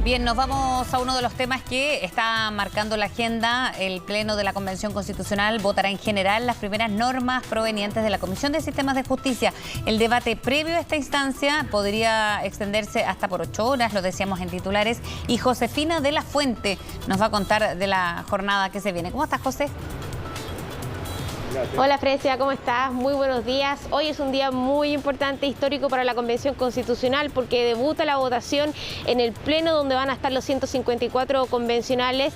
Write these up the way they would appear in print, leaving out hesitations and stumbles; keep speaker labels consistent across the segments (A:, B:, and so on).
A: Bien, nos vamos a uno de los temas que está marcando la agenda. El Pleno de la Convención Constitucional votará en general las primeras normas provenientes de la Comisión de Sistemas de Justicia. El debate previo a esta instancia podría extenderse hasta por 8 horas, lo decíamos en titulares. Y Josefina de la Fuente nos va a contar de la jornada que se viene. ¿Cómo estás, José?
B: Hola Frecia, ¿cómo estás? Muy buenos días. Hoy es un día muy importante, histórico para la Convención Constitucional porque debuta la votación en el Pleno donde van a estar los 154 convencionales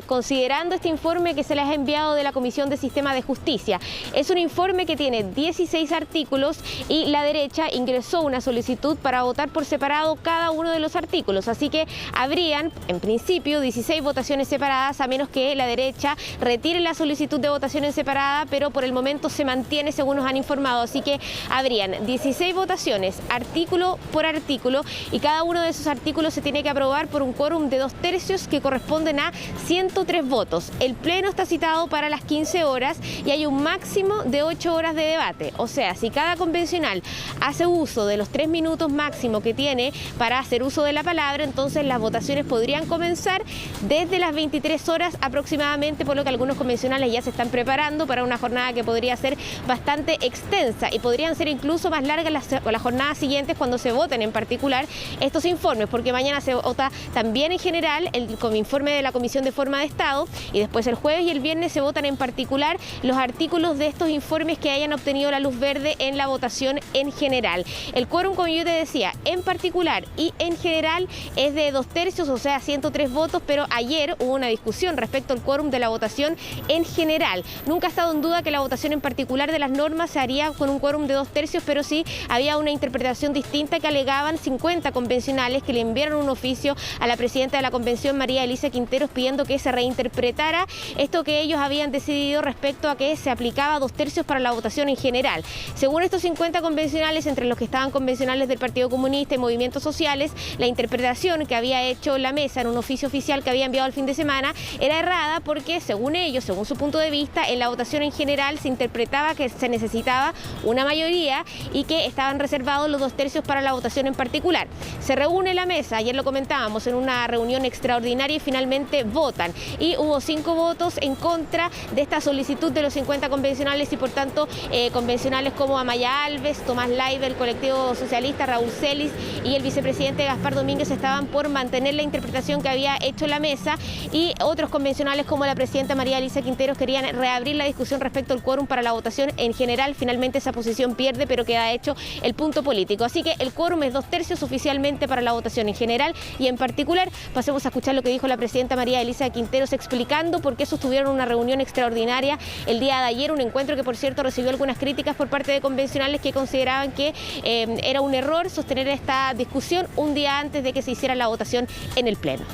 B: considerando este informe que se les ha enviado de la Comisión de Sistema de Justicia. Es un informe que tiene 16 artículos y la derecha ingresó una solicitud para votar por separado cada uno de los artículos. Así que habrían, en principio, 16 votaciones separadas a menos que la derecha retire la solicitud de votación en separada, pero por el momento se mantiene según nos han informado, así que habrían 16 votaciones, artículo por artículo, y cada uno de esos artículos se tiene que aprobar por un quórum de 2/3 que corresponden a 103 votos. El Pleno está citado para las 15 horas y hay un máximo de 8 horas de debate, o sea, si cada convencional hace uso de los 3 minutos máximo que tiene para hacer uso de la palabra, entonces las votaciones podrían comenzar desde las 23 horas aproximadamente, por lo que algunos convencionales ya se están preparando para una jornada que podría ser bastante extensa y podrían ser incluso más largas las jornadas siguientes cuando se voten en particular estos informes, porque mañana se vota también en general el informe de la Comisión de Forma de Estado y después el jueves y el viernes se votan en particular los artículos de estos informes que hayan obtenido la luz verde en la votación en general. El quórum, como yo te decía, en particular y en general es de 2/3, o sea 103 votos, pero ayer hubo una discusión respecto al quórum de la votación en general. Nunca ha estado en duda que la votación en particular de las normas se haría con un quórum de 2/3, pero sí había una interpretación distinta que alegaban 50 convencionales que le enviaron un oficio a la presidenta de la convención, María Elisa Quinteros, pidiendo que se reinterpretara esto que ellos habían decidido respecto a que se aplicaba 2/3 para la votación en general. Según estos 50 convencionales, entre los que estaban convencionales del Partido Comunista y Movimientos Sociales, la interpretación que había hecho la mesa en un oficio oficial que había enviado el fin de semana era errada porque, según ellos, según su punto de vista, en la votación en general se interpretaba que se necesitaba una mayoría y que estaban reservados los 2/3 para la votación en particular. Se reúne la mesa, ayer lo comentábamos, en una reunión extraordinaria y finalmente votan. Y hubo 5 votos en contra de esta solicitud de los 50 convencionales y por tanto convencionales como Amaya Alves, Tomás Laiva, el colectivo socialista, Raúl Celis y el vicepresidente Gaspar Domínguez estaban por mantener la interpretación que había hecho la mesa, y otros convencionales como la presidenta María Elisa Quinteros querían reabrir la discusión respecto al quórum para la votación en general. Finalmente esa posición pierde, pero queda hecho el punto político. Así que el quórum es 2/3 oficialmente para la votación en general y en particular. Pasemos a escuchar lo que dijo la presidenta María Elisa Quinteros explicando por qué sostuvieron una reunión extraordinaria el día de ayer, un encuentro que por cierto recibió algunas críticas por parte de convencionales que consideraban que era un error sostener esta discusión un día antes de que se hiciera la votación en el Pleno.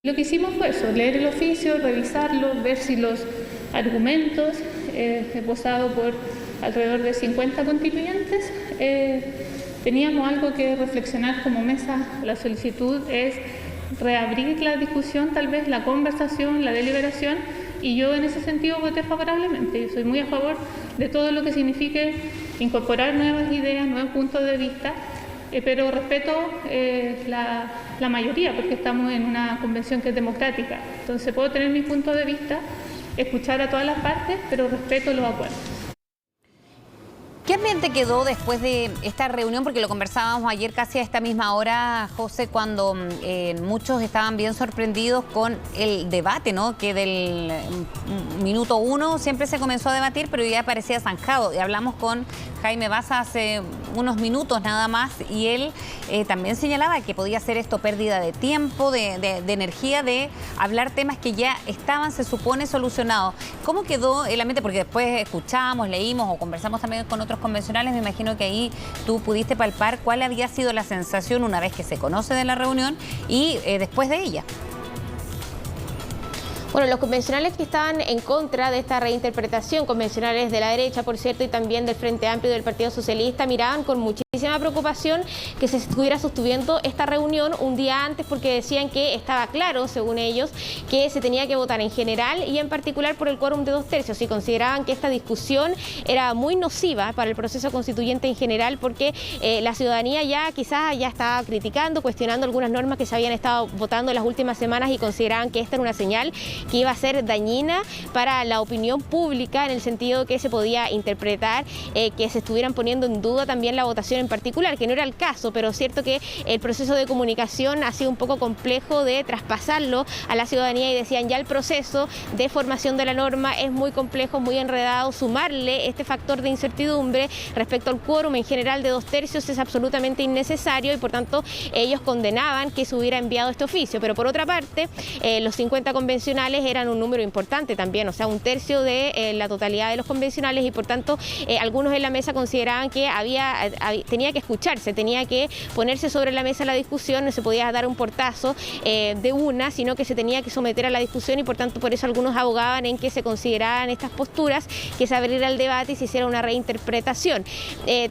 C: Lo que hicimos fue eso, leer el oficio, revisarlo, ver si los argumentos esbozados por alrededor de 50 constituyentes teníamos algo que reflexionar como mesa. La solicitud es reabrir la discusión, tal vez la conversación, la deliberación, y yo en ese sentido voté favorablemente. Yo soy muy a favor de todo lo que signifique incorporar nuevas ideas, nuevos puntos de vista, pero respeto la mayoría, porque estamos en una convención que es democrática. Entonces puedo tener mi punto de vista, escuchar a todas las partes, pero respeto los acuerdos.
A: ¿Qué ambiente quedó después de esta reunión? Porque lo conversábamos ayer casi a esta misma hora, José, cuando muchos estaban bien sorprendidos con el debate, ¿no? Que del minuto 1 siempre se comenzó a debatir, pero ya parecía zanjado. Y hablamos con Jaime Baza hace unos minutos nada más y él también señalaba que podía ser esto pérdida de tiempo, de energía, de hablar temas que ya estaban, se supone, solucionados. ¿Cómo quedó el ambiente? Porque después escuchamos, leímos o conversamos también con otros convencionales. Me imagino que ahí tú pudiste palpar cuál había sido la sensación una vez que se conoce de la reunión y después de ella.
B: Bueno, los convencionales que estaban en contra de esta reinterpretación, convencionales de la derecha, por cierto, y también del Frente Amplio y del Partido Socialista, miraban con muchísima Muchísima preocupación que se estuviera sosteniendo esta reunión un día antes, porque decían que estaba claro, según ellos, que se tenía que votar en general y en particular por el quórum de 2/3, y consideraban que esta discusión era muy nociva para el proceso constituyente en general, porque la ciudadanía ya quizás ya estaba criticando, cuestionando algunas normas que se habían estado votando en las últimas semanas y consideraban que esta era una señal que iba a ser dañina para la opinión pública, en el sentido que se podía interpretar que se estuvieran poniendo en duda también la votación en particular, que no era el caso, pero es cierto que el proceso de comunicación ha sido un poco complejo de traspasarlo a la ciudadanía, y decían ya el proceso de formación de la norma es muy complejo, muy enredado, sumarle este factor de incertidumbre respecto al quórum en general de 2/3 es absolutamente innecesario, y por tanto ellos condenaban que se hubiera enviado este oficio. Pero por otra parte, los 50 convencionales eran un número importante también, o sea, 1/3 de la totalidad de los convencionales, y por tanto algunos en la mesa consideraban que tenía que escucharse, tenía que ponerse sobre la mesa la discusión, no se podía dar un portazo de una, sino que se tenía que someter a la discusión, y por tanto por eso algunos abogaban en que se consideraran estas posturas, que se abriera el debate y se hiciera una reinterpretación.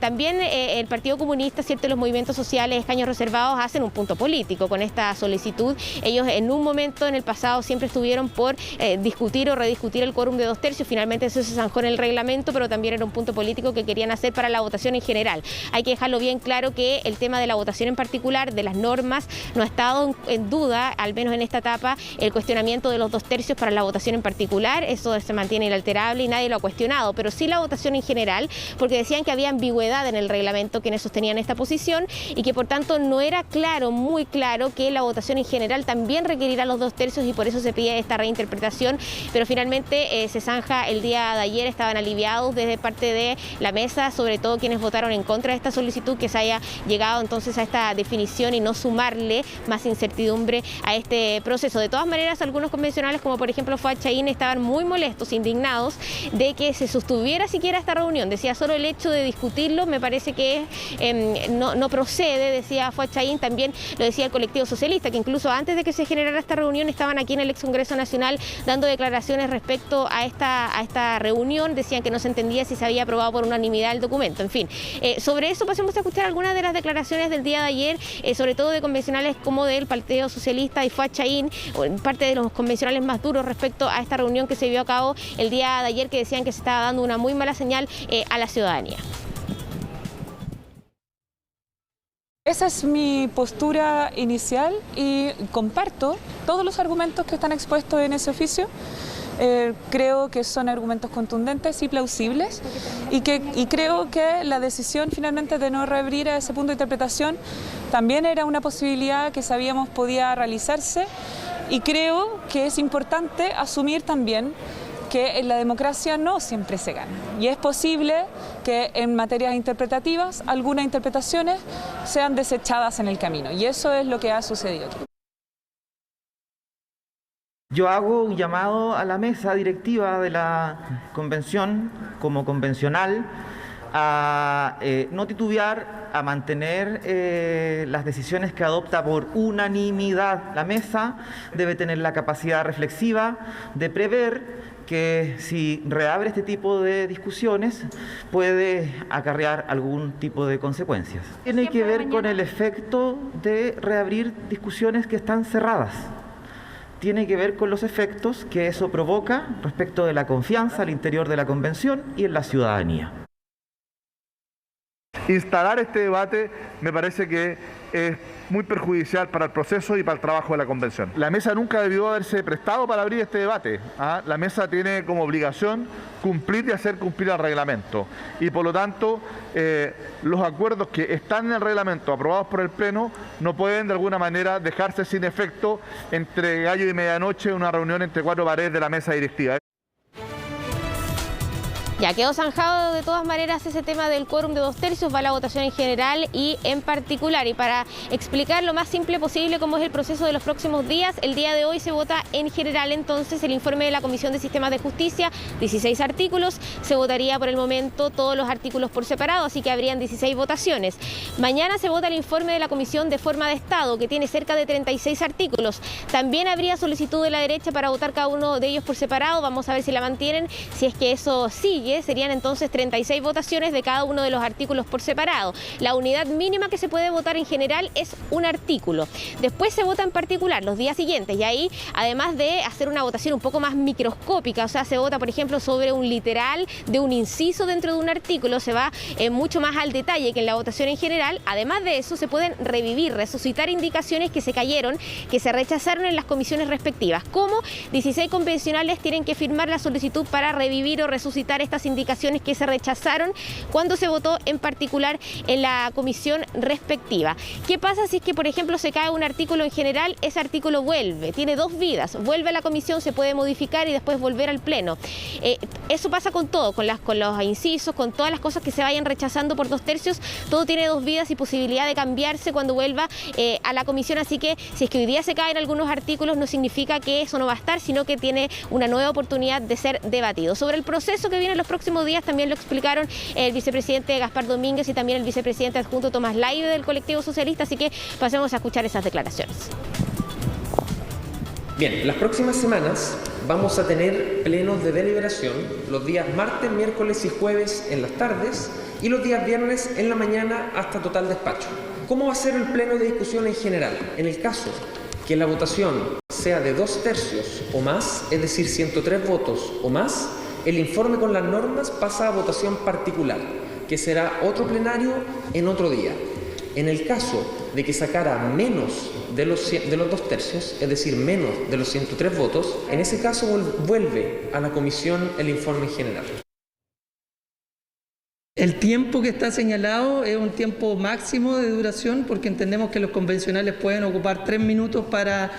B: También el Partido Comunista, cierto, los movimientos sociales, escaños reservados, hacen un punto político con esta solicitud. Ellos en un momento en el pasado siempre estuvieron por discutir o rediscutir el quórum de 2/3, finalmente eso se zanjó en el reglamento, pero también era un punto político que querían hacer para la votación en general. Hay que dejarlo bien claro que el tema de la votación en particular, de las normas, no ha estado en duda, al menos en esta etapa, el cuestionamiento de los 2/3 para la votación en particular, eso se mantiene inalterable y nadie lo ha cuestionado, pero sí la votación en general, porque decían que había ambigüedad en el reglamento quienes sostenían esta posición, y que por tanto no era claro, muy claro, que la votación en general también requerirá los 2/3, y por eso se pide esta reinterpretación, pero finalmente se zanja el día de ayer. Estaban aliviados desde parte de la mesa, sobre todo quienes votaron en contra de esta solicitud, que se haya llegado entonces a esta definición y no sumarle más incertidumbre a este proceso. De todas maneras, algunos convencionales, como por ejemplo Fuad Chahín, estaban muy molestos, indignados de que se sostuviera siquiera esta reunión. Decía, solo el hecho de discutirlo me parece que no procede, decía Fuad Chahín. También lo decía el colectivo socialista, que incluso antes de que se generara esta reunión estaban aquí en el ex Congreso Nacional dando declaraciones respecto a esta reunión. Decían que no se entendía si se había aprobado por unanimidad el documento. En fin, sobre eso pasemos a escuchar algunas de las declaraciones del día de ayer, sobre todo de convencionales como del Partido Socialista y Fuad Chahín, parte de los convencionales más duros respecto a esta reunión que se llevó a cabo el día de ayer, que decían que se estaba dando una muy mala señal a la ciudadanía.
D: Esa es mi postura inicial y comparto todos los argumentos que están expuestos en ese oficio. Creo que son argumentos contundentes y plausibles, y creo que la decisión finalmente de no reabrir a ese punto de interpretación también era una posibilidad que sabíamos podía realizarse, y creo que es importante asumir también que en la democracia no siempre se gana, y es posible que en materias interpretativas algunas interpretaciones sean desechadas en el camino, y eso es lo que ha sucedido aquí.
E: Yo hago un llamado a la mesa directiva de la convención, como convencional, a no titubear, a mantener las decisiones que adopta por unanimidad la mesa. Debe tener la capacidad reflexiva de prever que si reabre este tipo de discusiones puede acarrear algún tipo de consecuencias. Tiene que ver con el efecto de reabrir discusiones que están cerradas. Tiene que ver con los efectos que eso provoca respecto de la confianza al interior de la convención y en la ciudadanía.
F: Instalar este debate me parece que es muy perjudicial para el proceso y para el trabajo de la convención. La mesa nunca debió haberse prestado para abrir este debate. La mesa tiene como obligación cumplir y hacer cumplir el reglamento. Y por lo tanto, los acuerdos que están en el reglamento aprobados por el Pleno no pueden de alguna manera dejarse sin efecto entre gallo y medianoche en una reunión entre cuatro paredes de la mesa directiva.
B: Ya quedó zanjado de todas maneras ese tema del quórum de 2/3, va a la votación en general y en particular. Y para explicar lo más simple posible cómo es el proceso de los próximos días, el día de hoy se vota en general entonces el informe de la Comisión de Sistemas de Justicia, 16 artículos, se votaría por el momento todos los artículos por separado, así que habrían 16 votaciones. Mañana se vota el informe de la Comisión de Forma de Estado, que tiene cerca de 36 artículos. También habría solicitud de la derecha para votar cada uno de ellos por separado, vamos a ver si la mantienen, si es que eso sigue. detalle, serían entonces 36 votaciones de cada uno de los artículos por separado. La unidad mínima que se puede votar en general es un artículo. Después se vota en particular los días siguientes y ahí, además de hacer una votación un poco más microscópica, o sea, se vota, por ejemplo, sobre un literal de un inciso dentro de un artículo, se va mucho más al detalle que en la votación en general. Además de eso, se pueden revivir, resucitar indicaciones que se cayeron, que se rechazaron en las comisiones respectivas. Como 16 convencionales tienen que firmar la solicitud para revivir o resucitar estas indicaciones que se rechazaron cuando se votó en particular en la comisión respectiva. ¿Qué pasa si es que, por ejemplo, se cae un artículo en general? Ese artículo vuelve, tiene dos vidas, vuelve a la comisión, se puede modificar y después volver al pleno. Eso pasa con todo, con los incisos, con todas las cosas que se vayan rechazando por 2/3, todo tiene dos vidas y posibilidad de cambiarse cuando vuelva a la comisión, así que si es que hoy día se caen algunos artículos no significa que eso no va a estar, sino que tiene una nueva oportunidad de ser debatido. Sobre el proceso que viene en los próximos días también lo explicaron el vicepresidente Gaspar Domínguez y también el vicepresidente adjunto Tomás Laibe del colectivo socialista, así que pasemos a escuchar esas declaraciones.
G: Bien, las próximas semanas vamos a tener plenos de deliberación los días martes, miércoles y jueves en las tardes y los días viernes en la mañana hasta total despacho. ¿Cómo va a ser el pleno de discusión en general? En el caso que la votación sea de 2/3 o más, es decir, 103 votos o más, el informe con las normas pasa a votación particular, que será otro plenario en otro día. En el caso de que sacara menos de los 2/3, es decir, menos de los 103 votos, en ese caso vuelve a la comisión el informe en general.
H: El tiempo que está señalado es un tiempo máximo de duración porque entendemos que los convencionales pueden ocupar 3 minutos para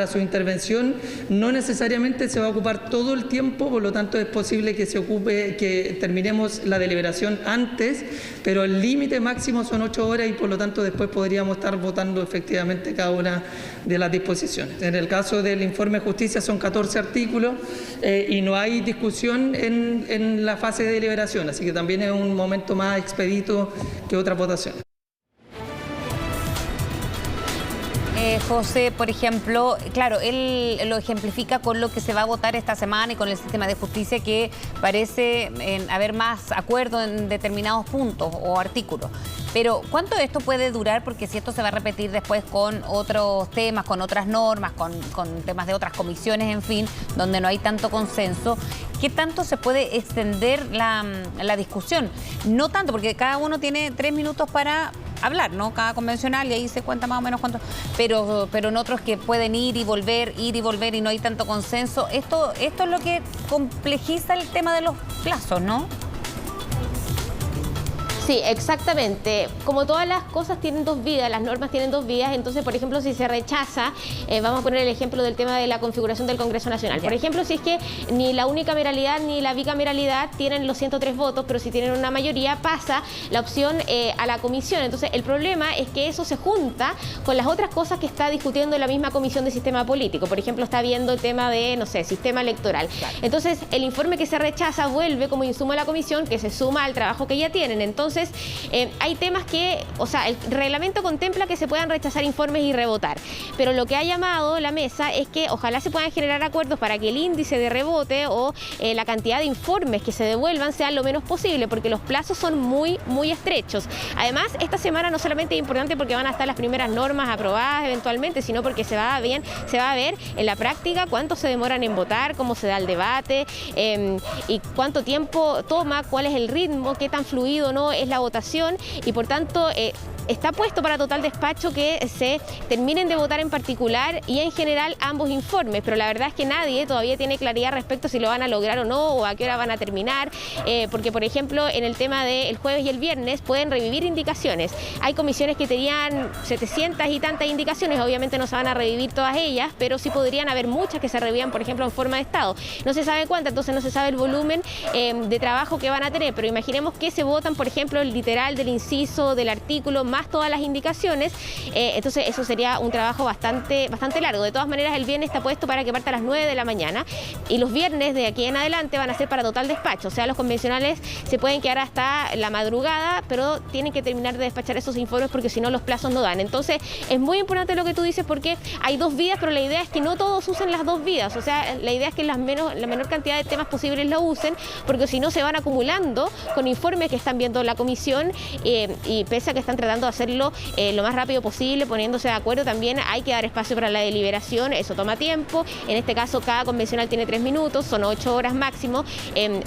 H: su intervención. No necesariamente se va a ocupar todo el tiempo, por lo tanto es posible que terminemos la deliberación antes, pero el límite máximo son 8 horas y por lo tanto después podríamos estar votando efectivamente cada una de las disposiciones. En el caso del informe de justicia son 14 artículos y no hay discusión en la fase de deliberación, así que también es un momento más expedito que otras votaciones.
A: José, por ejemplo, claro, él lo ejemplifica con lo que se va a votar esta semana y con el sistema de justicia que parece haber más acuerdo en determinados puntos o artículos. Pero ¿cuánto esto puede durar? Porque si esto se va a repetir después con otros temas, con otras normas, con temas de otras comisiones, en fin, donde no hay tanto consenso, ¿qué tanto se puede extender la discusión? No tanto, porque cada uno tiene 3 minutos para hablar, ¿no? Cada convencional y ahí se cuenta más o menos cuánto, pero en otros que pueden ir y volver y no hay tanto consenso. Esto es lo que complejiza el tema de los plazos, ¿no?
B: Sí, exactamente. Como todas las cosas tienen dos vidas, las normas tienen dos vidas, entonces, por ejemplo, si se rechaza, vamos a poner el ejemplo del tema de la configuración del Congreso Nacional. Por ejemplo, si es que ni la unicameralidad ni la bicameralidad tienen los 103 votos, pero si tienen una mayoría, pasa la opción a la comisión. Entonces, el problema es que eso se junta con las otras cosas que está discutiendo la misma comisión de sistema político. Por ejemplo, está viendo el tema de, no sé, sistema electoral. Entonces, el informe que se rechaza vuelve como insumo a la comisión, que se suma al trabajo que ya tienen. Entonces, hay temas que, o sea, el reglamento contempla que se puedan rechazar informes y rebotar, pero lo que ha llamado la mesa es que ojalá se puedan generar acuerdos para que el índice de rebote o la cantidad de informes que se devuelvan sea lo menos posible, porque los plazos son muy, muy estrechos. Además, esta semana no solamente es importante porque van a estar las primeras normas aprobadas eventualmente, sino porque se va a ver en la práctica cuánto se demoran en votar, cómo se da el debate y cuánto tiempo toma, cuál es el ritmo, qué tan fluido no es la votación y por tanto está puesto para total despacho que se terminen de votar en particular y en general ambos informes, pero la verdad es que nadie todavía tiene claridad respecto a si lo van a lograr o no o a qué hora van a terminar, porque por ejemplo en el tema del jueves y el viernes pueden revivir indicaciones. Hay comisiones que tenían 700 y tantas indicaciones, obviamente no se van a revivir todas ellas, pero sí podrían haber muchas que se revivan, por ejemplo, en forma de estado. No se sabe cuántas, entonces no se sabe el volumen de trabajo que van a tener, pero imaginemos que se votan, por ejemplo, el literal del inciso del artículo más todas las indicaciones. Entonces eso sería un trabajo bastante largo. De todas maneras, el viernes está puesto para que parta a las 9 de la mañana y los viernes de aquí en adelante van a ser para total despacho. O sea, los convencionales se pueden quedar hasta la madrugada, pero tienen que terminar de despachar esos informes porque si no los plazos no dan. Entonces es muy importante lo que tú dices porque hay 2 vías, pero la idea es que no todos usen las 2 vías. O sea, la idea es que la menor cantidad de temas posibles lo usen, porque si no se van acumulando con informes que están viendo la comisión y pese a que están tratando de hacerlo lo más rápido posible, poniéndose de acuerdo, también hay que dar espacio para la deliberación. Eso toma tiempo. En este caso, cada convencional tiene 3 minutos, son 8 horas máximo.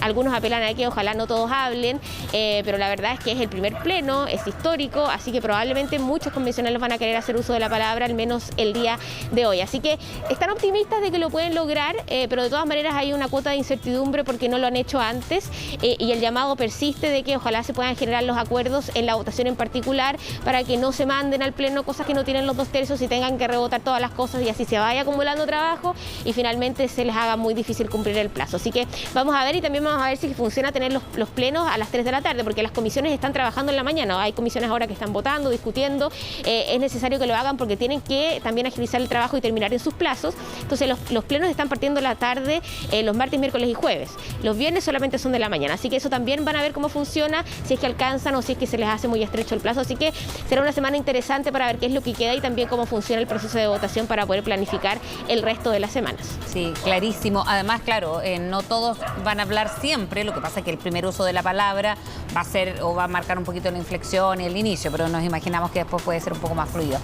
B: Algunos apelan a que ojalá no todos hablen, pero la verdad es que es el primer pleno, es histórico, así que probablemente muchos convencionales van a querer hacer uso de la palabra, al menos el día de hoy. Así que están optimistas de que lo pueden lograr, pero de todas maneras hay una cuota de incertidumbre porque no lo han hecho antes y el llamado persiste de que ojalá se puedan generar los acuerdos en la votación en particular para que no se manden al pleno cosas que no tienen los 2/3 y tengan que rebotar todas las cosas y así se vaya acumulando trabajo y finalmente se les haga muy difícil cumplir el plazo. Así que vamos a ver y también vamos a ver si funciona tener los plenos a las 3 de la tarde porque las comisiones están trabajando en la mañana. Hay comisiones ahora que están votando, discutiendo. Es necesario que lo hagan porque tienen que también agilizar el trabajo y terminar en sus plazos. Entonces los plenos están partiendo la tarde los martes, miércoles y jueves. Los viernes solamente son de la mañana. Así que eso también van a ver cómo funciona, si es que alcanzan o si es que se les hace muy estrecho el plazo. Así que será una semana interesante para ver qué es lo que queda y también cómo funciona el proceso de votación para poder planificar el resto de las semanas.
A: Sí, clarísimo. Además, claro, no todos van a hablar siempre. Lo que pasa es que el primer uso de la palabra va a ser o va a marcar un poquito la inflexión y el inicio, pero nos imaginamos que después puede ser un poco más fluido.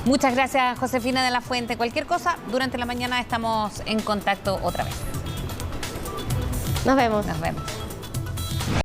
A: Muchas gracias, Josefina de la Fuente. Cualquier cosa, durante la mañana estamos en contacto otra vez.
B: Nos vemos.
A: Nos vemos.